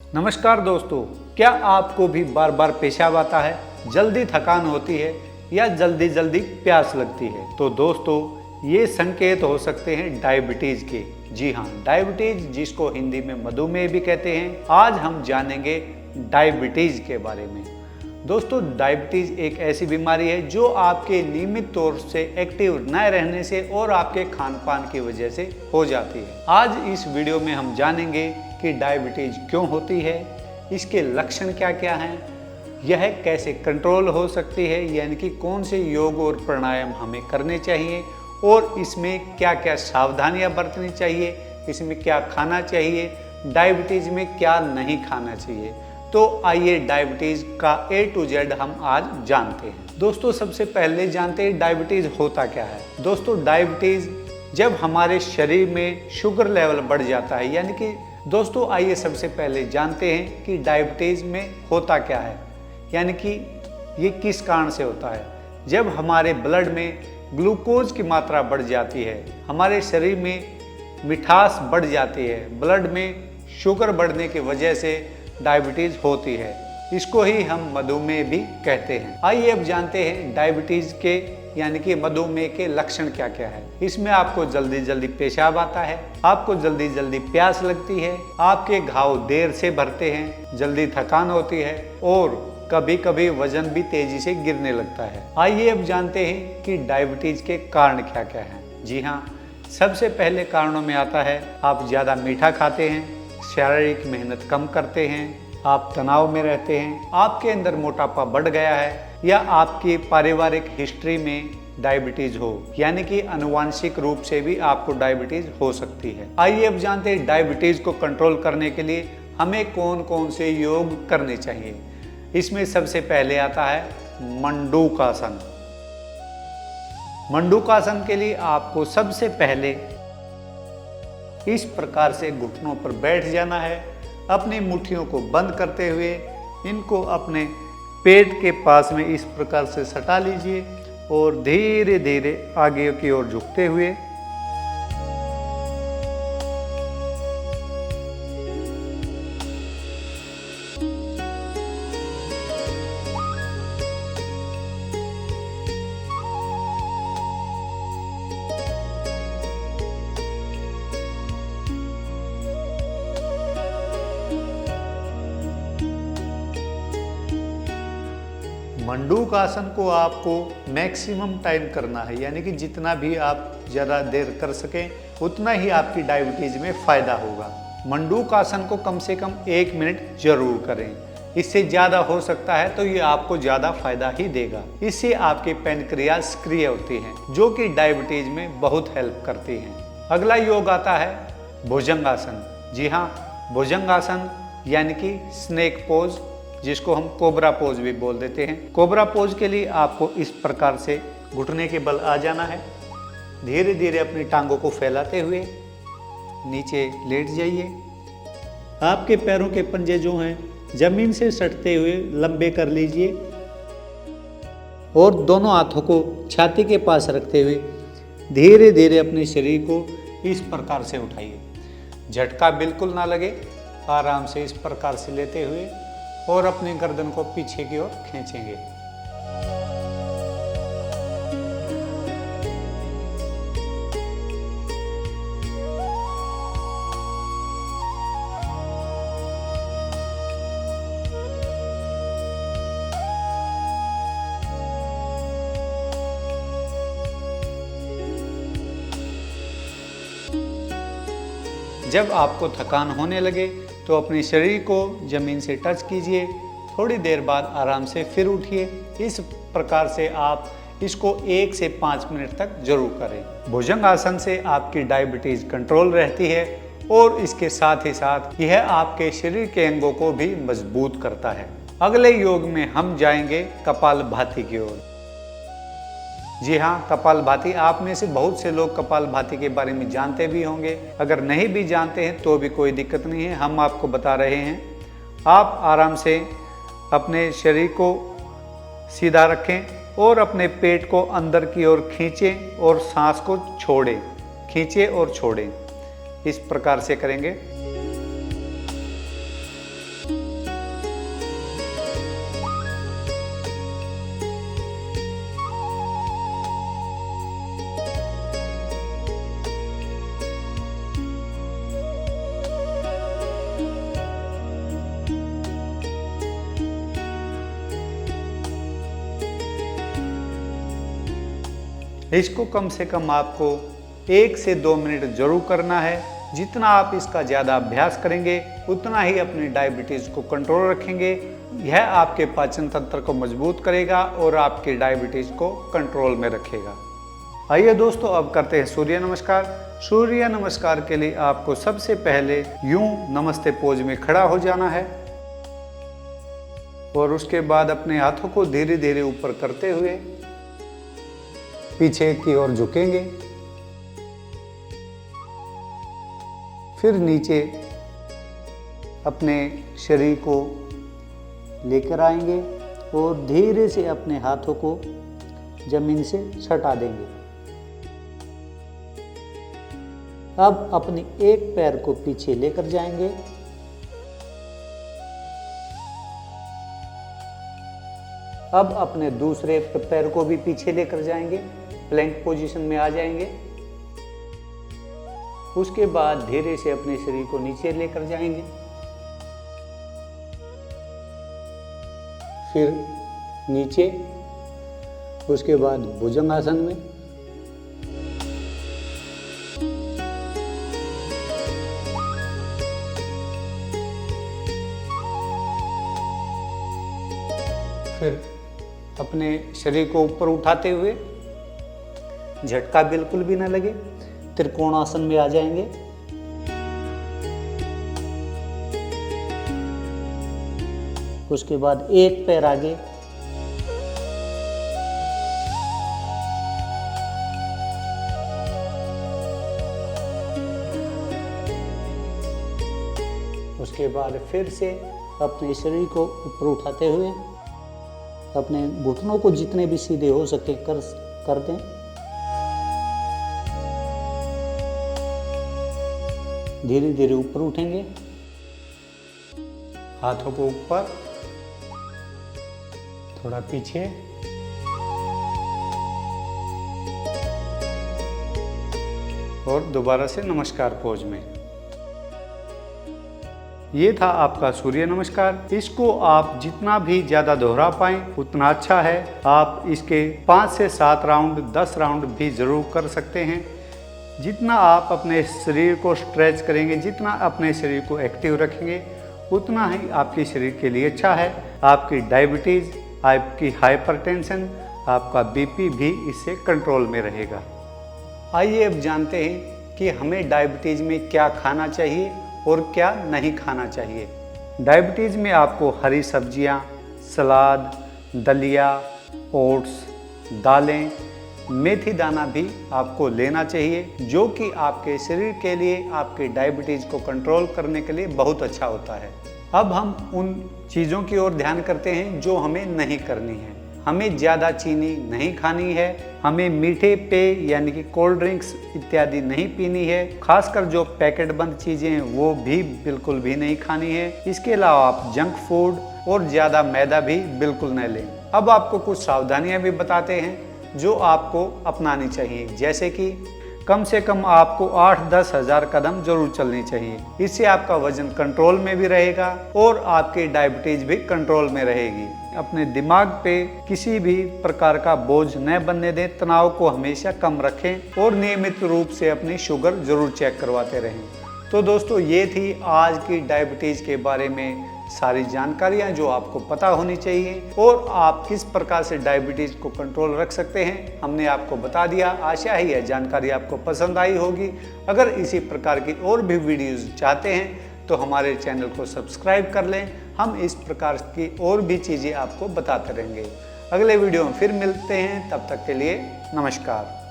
नमस्कार दोस्तों, क्या आपको भी बार बार पेशाब आता है, जल्दी थकान होती है या जल्दी जल्दी प्यास लगती है? तो दोस्तों, ये संकेत हो सकते हैं डायबिटीज के। जी हाँ, डायबिटीज जिसको हिंदी में मधुमेह भी कहते हैं। आज हम जानेंगे डायबिटीज के बारे में। दोस्तों, डायबिटीज एक ऐसी बीमारी है जो आपके नियमित तौर से एक्टिव न रहने से और आपके खान पान की वजह से हो जाती है। आज इस वीडियो में हम जानेंगे कि डायबिटीज क्यों होती है, इसके लक्षण क्या क्या हैं, यह कैसे कंट्रोल हो सकती है, यानी कि कौन से योग और प्राणायाम हमें करने चाहिए और इसमें क्या क्या सावधानियां बरतनी चाहिए, इसमें क्या खाना चाहिए, डायबिटीज में क्या नहीं खाना चाहिए। तो आइए डायबिटीज का A to Z हम आज जानते हैं। दोस्तों, सबसे पहले जानते हैं डायबिटीज होता क्या है। दोस्तों, डायबिटीज जब हमारे शरीर में शुगर लेवल बढ़ जाता है, यानी कि दोस्तों आइए सबसे पहले जानते हैं कि डायबिटीज में होता क्या है, यानी कि ये किस कारण से होता है। जब हमारे ब्लड में ग्लूकोज की मात्रा बढ़ जाती है, हमारे शरीर में मिठास बढ़ जाती है, ब्लड में शुगर बढ़ने की वजह से डायबिटीज होती है। इसको ही हम मधुमेह भी कहते हैं। आइए अब जानते हैं डायबिटीज के यानी कि मधुमेह के लक्षण क्या क्या है। इसमें आपको जल्दी जल्दी पेशाब आता है, आपको जल्दी जल्दी प्यास लगती है, आपके घाव देर से भरते हैं, जल्दी थकान होती है और कभी कभी वजन भी तेजी से गिरने लगता है। आइए अब जानते हैं कि डायबिटीज के कारण क्या क्या हैं। जी हाँ, सबसे पहले कारणों में आता है आप ज़्यादा मीठा खाते हैं, शारीरिक मेहनत कम करते हैं, आप तनाव में रहते हैं, आपके अंदर मोटापा बढ़ गया है या आपकी पारिवारिक हिस्ट्री में डायबिटीज हो, यानी कि आनुवांशिक रूप से भी आपको डायबिटीज हो सकती है। आइए अब जानते हैं डायबिटीज को कंट्रोल करने के लिए हमें कौन कौन से योग करने चाहिए। इसमें सबसे पहले आता है मंडूकासन। मंडूकासन के लिए आपको सबसे पहले इस प्रकार से घुटनों पर बैठ जाना है, अपनी मुट्ठियों को बंद करते हुए इनको अपने पेट के पास में इस प्रकार से सटा लीजिए और धीरे धीरे आगे की ओर झुकते हुए मंडूकासन को आपको मैक्सिमम टाइम करना है, यानी कि जितना भी आप ज़्यादा देर कर सकें उतना ही आपकी डायबिटीज में फ़ायदा होगा। मंडूकासन को कम से कम 1 मिनट जरूर करें, इससे ज़्यादा हो सकता है तो ये आपको ज़्यादा फायदा ही देगा। इससे आपके पैनक्रियाज सक्रिय होती हैं जो कि डायबिटीज में बहुत हेल्प करती हैं। अगला योग आता है भुजंगासन। जी हाँ, भुजंगासन यानी कि स्नेक पोज, जिसको हम कोबरा पोज भी बोल देते हैं। कोबरा पोज के लिए आपको इस प्रकार से घुटने के बल आ जाना है, धीरे धीरे अपनी टांगों को फैलाते हुए नीचे लेट जाइए। आपके पैरों के पंजे जो हैं जमीन से सटते हुए लंबे कर लीजिए और दोनों हाथों को छाती के पास रखते हुए धीरे धीरे अपने शरीर को इस प्रकार से उठाइए। झटका बिल्कुल ना लगे, आराम से इस प्रकार से लेते हुए और अपनी गर्दन को पीछे की ओर खींचेंगे। जब आपको थकान होने लगे तो अपने शरीर को जमीन से टच कीजिए, थोड़ी देर बाद आराम से फिर उठिए। इस प्रकार से आप इसको 1 से 5 मिनट तक जरूर करें। भुजंगासन से आपकी डायबिटीज कंट्रोल रहती है और इसके साथ ही साथ यह आपके शरीर के अंगों को भी मजबूत करता है। अगले योग में हम जाएंगे कपालभाति की ओर। जी हाँ, कपालभाति, आप में से बहुत से लोग कपालभाति के बारे में जानते भी होंगे। अगर नहीं भी जानते हैं तो भी कोई दिक्कत नहीं है, हम आपको बता रहे हैं। आप आराम से अपने शरीर को सीधा रखें और अपने पेट को अंदर की ओर खींचें और सांस को छोड़ें, खींचें और छोड़ें। इस प्रकार से करेंगे। इसको कम से कम आपको 1 से 2 मिनट जरूर करना है। जितना आप इसका ज़्यादा अभ्यास करेंगे उतना ही अपनी डायबिटीज़ को कंट्रोल रखेंगे। यह आपके पाचन तंत्र को मजबूत करेगा और आपके डायबिटीज़ को कंट्रोल में रखेगा। आइए दोस्तों, अब करते हैं सूर्य नमस्कार। सूर्य नमस्कार के लिए आपको सबसे पहले यूं नमस्ते पोज में खड़ा हो जाना है और उसके बाद अपने हाथों को धीरे धीरे ऊपर करते हुए पीछे की ओर झुकेंगे। फिर नीचे अपने शरीर को लेकर आएंगे और धीरे से अपने हाथों को जमीन से सटा देंगे। अब अपने एक पैर को पीछे लेकर जाएंगे। अब अपने दूसरे पैर को भी पीछे लेकर जाएंगे, प्लैंक पोजीशन में आ जाएंगे। उसके बाद धीरे से अपने शरीर को नीचे लेकर जाएंगे। फिर नीचे, उसके बाद भुजंगासन में। फिर अपने शरीर को ऊपर उठाते हुए, झटका बिल्कुल भी ना लगे, त्रिकोणासन में आ जाएंगे। उसके बाद एक पैर आगे, उसके बाद फिर से अपने शरीर को ऊपर उठाते हुए अपने घुटनों को जितने भी सीधे हो सके कर दें। धीरे धीरे ऊपर उठेंगे, हाथों को ऊपर, थोड़ा पीछे, और दोबारा से नमस्कार पोज में। ये था आपका सूर्य नमस्कार। इसको आप जितना भी ज़्यादा दोहरा पाएं उतना अच्छा है। आप इसके 5 से 7 राउंड, 10 राउंड भी ज़रूर कर सकते हैं। जितना आप अपने शरीर को स्ट्रेच करेंगे, जितना अपने शरीर को एक्टिव रखेंगे, उतना ही आपके शरीर के लिए अच्छा है। आपकी डायबिटीज़, आपकी हाइपरटेंशन, आपका बीपी भी इससे कंट्रोल में रहेगा। आइए अब जानते हैं कि हमें डायबिटीज़ में क्या खाना चाहिए और क्या नहीं खाना चाहिए। डायबिटीज़ में आपको हरी सब्जियां, सलाद, दलिया, ओट्स, दालें, मेथी दाना भी आपको लेना चाहिए, जो कि आपके शरीर के लिए, आपके डायबिटीज़ को कंट्रोल करने के लिए बहुत अच्छा होता है। अब हम उन चीज़ों की ओर ध्यान करते हैं जो हमें नहीं करनी है। हमें ज़्यादा चीनी नहीं खानी है, हमें मीठे पेय यानी कि कोल्ड ड्रिंक्स इत्यादि नहीं पीनी है, खासकर जो पैकेट बंद चीज़ें हैं वो भी बिल्कुल भी नहीं खानी है। इसके अलावा आप जंक फूड और ज़्यादा मैदा भी बिल्कुल न लें। अब आपको कुछ सावधानियां भी बताते हैं जो आपको अपनानी चाहिए, जैसे कि कम से कम आपको 8-10 हज़ार कदम जरूर चलनी चाहिए। इससे आपका वजन कंट्रोल में भी रहेगा और आपकी डायबिटीज़ भी कंट्रोल में रहेगी। अपने दिमाग पे किसी भी प्रकार का बोझ न बनने दें, तनाव को हमेशा कम रखें और नियमित रूप से अपनी शुगर जरूर चेक करवाते रहें। तो दोस्तों, ये थी आज की डायबिटीज़ के बारे में सारी जानकारियां जो आपको पता होनी चाहिए और आप किस प्रकार से डायबिटीज़ को कंट्रोल रख सकते हैं, हमने आपको बता दिया। आशा है यह जानकारी आपको पसंद आई होगी। अगर इसी प्रकार की और भी वीडियोज़ चाहते हैं तो हमारे चैनल को सब्सक्राइब कर लें। हम इस प्रकार की और भी चीज़ें आपको बताते रहेंगे। अगले वीडियो में फिर मिलते हैं, तब तक के लिए नमस्कार।